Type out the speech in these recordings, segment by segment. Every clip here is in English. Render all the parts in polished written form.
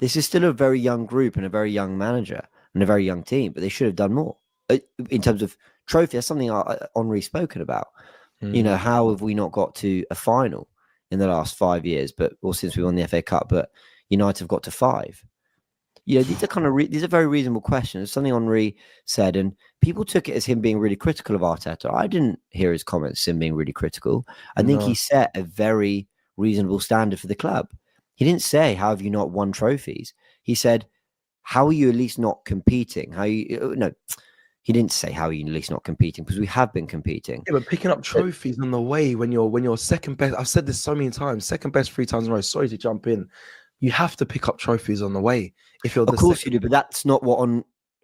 this is still a very young group and a very young manager and a very young team, but they should have done more in terms of trophy. That's something Henri's spoken about. You know, how have we not got to a final in the last 5 years, or since we won the FA Cup, but United have got to 5? You know, these are these are very reasonable questions. It's something Henri said, and people took it as him being really critical of Arteta. I didn't hear his comments him being really critical. I think he set a very reasonable standard for the club. He didn't say, "How have you not won trophies?" He said, "How are you at least not competing?" He didn't say how are you at least not competing, because we have been competing. Yeah, but picking up trophies on the way when you're second best. I've said this so many times. Second best 3 times in a row. Sorry to jump in. You have to pick up trophies on the way. If you're, of course you do, but that's not what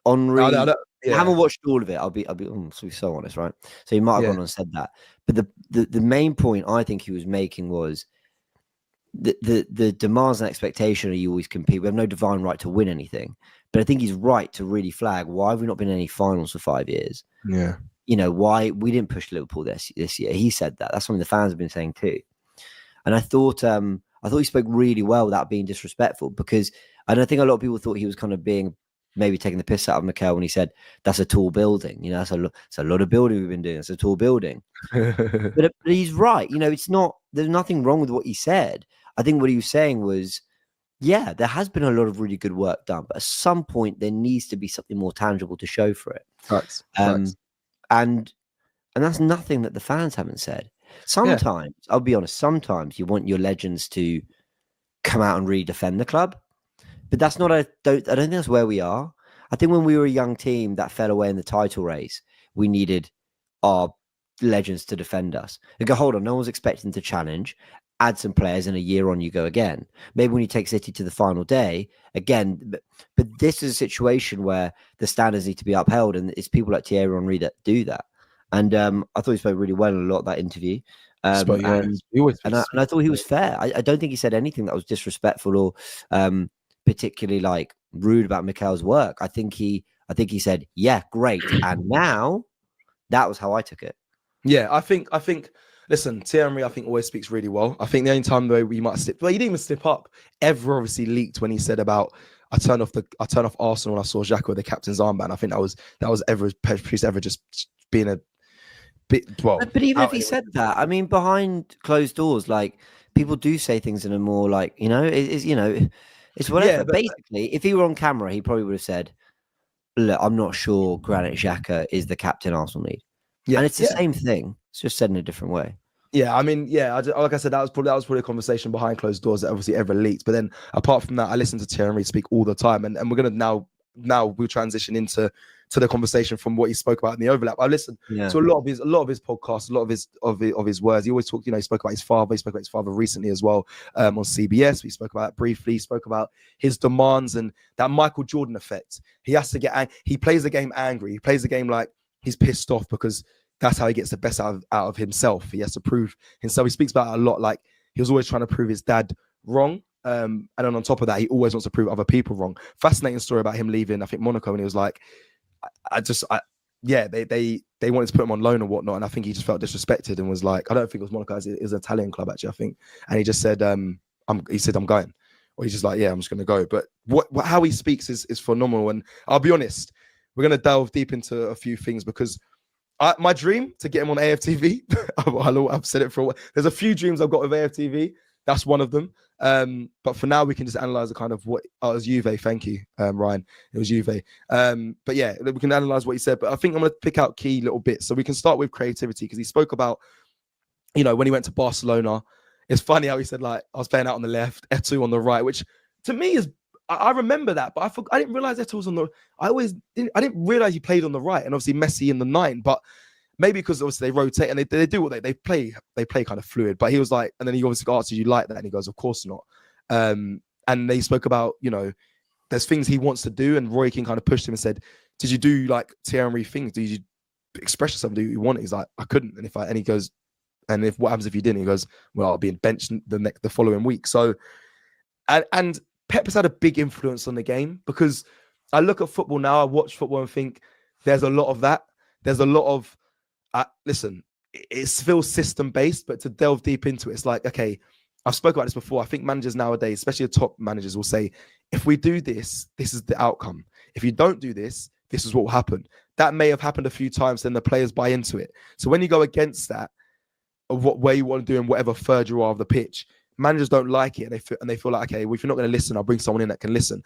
Henri. I haven't watched all of it. I'll be so honest, right? So he might have gone on and said that, but the main point I think he was making was the demands and expectation are you always compete. We have no divine right to win anything, but I think he's right to really flag why have we not been in any finals for 5 years? Yeah, you know why we didn't push Liverpool this year. He said that. That's something the fans have been saying too, and I thought he spoke really well without being disrespectful, because I don't think a lot of people thought he was kind of being maybe taking the piss out of Mikel when he said that's a tall building. You know, it's a lot of building we've been doing. It's a tall building, but he's right. You know, there's nothing wrong with what he said. I think what he was saying was, yeah, there has been a lot of really good work done, but at some point there needs to be something more tangible to show for it. Facts. And that's nothing that the fans haven't said. Sometimes, I'll be honest, sometimes you want your legends to come out and really defend the club, but that's not I don't think that's where we are. I think when we were a young team that fell away in the title race, we needed our legends to defend us. And go, hold on, no one's expecting to challenge. Add some players, and a year on you go again. Maybe when you take City to the final day again, but this is a situation where the standards need to be upheld, and it's people like Thierry Henry that do that. And I thought he spoke really well in a lot of that interview. And I thought he was fair. I don't think he said anything that was disrespectful or particularly like rude about Mikel's work. I think he said, yeah, great. And now that was how I took it. Yeah, I think listen, Thierry Henry, I think, always speaks really well. I think the only time though we might slip, well, he didn't even slip up. Ever obviously leaked when he said about I turned off Arsenal when I saw Xhaka with the captain's armband. I think that was ever just being a bit well. But even if he said that, I mean, behind closed doors, like people do say things in a more like it's whatever. Yeah, basically, if he were on camera, he probably would have said, "Look, I'm not sure Granit Xhaka is the captain Arsenal need." Yeah, and it's the same thing. It's just said in a different way. Yeah, I mean, like I said, that was probably a conversation behind closed doors that obviously ever leaked. But then apart from that, I listen to Thierry Henry speak all the time, and we're gonna now we'll transition into the conversation from what he spoke about in the overlap. I listened to a lot of his podcasts, a lot of his words. He always talked, he spoke about his father. He spoke about his father recently as well on CBS. We spoke about it briefly. He spoke about his demands and that Michael Jordan effect. He has to he plays the game angry. He plays the game like he's pissed off because that's how he gets the best out of himself. He has to prove himself. He speaks about it a lot. Like he was always trying to prove his dad wrong. And then on top of that, he always wants to prove other people wrong. Fascinating story about him leaving, I think, Monaco, and he was like, they wanted to put him on loan or whatnot, and I think he just felt disrespected and was like, I don't think it was Monaco, it was an Italian club actually, I think, and he just said, I'm going, or he's just like, yeah, I'm just going to go. But how he speaks is phenomenal, and I'll be honest, we're going to delve deep into a few things because my dream to get him on AFTV, I've said it for a while. There's a few dreams I've got with AFTV. That's one of them. But for now, we can just analyze the kind of what it was Juve. Thank you, Ryan. It was Juve. But yeah, we can analyze what he said. But I think I'm going to pick out key little bits. So we can start with creativity because he spoke about, when he went to Barcelona. It's funny how he said, like, I was playing out on the left, Eto'o on the right, which to me is, I remember that, but I didn't realize Eto'o was on the. I didn't realize he played on the right, and obviously Messi in the 9, but. Maybe because obviously they rotate and they do what they play kind of fluid. But he was like, and then he obviously asked, "Did you like that?" And he goes, "Of course not." And they spoke about, there's things he wants to do, and Roy Keane kind of pushed him and said, "Did you do like Thierry Henry things? Did you express yourself? Do you want it?" He's like, "I couldn't." And he goes, "And what happens if you didn't?" He goes, "Well, I'll be benched the following week." So, and Pep has had a big influence on the game because I look at football now, I watch football and think there's a lot of that. There's a lot of listen, it feels system-based, but to delve deep into it, it's like, okay, I've spoken about this before. I think managers nowadays, especially the top managers, will say, if we do this, this is the outcome. If you don't do this, this is what will happen. That may have happened a few times, then the players buy into it. So when you go against that, of what way you want to do in whatever third you are of the pitch, managers don't like it, and they feel like, okay, well, if you're not going to listen, I'll bring someone in that can listen.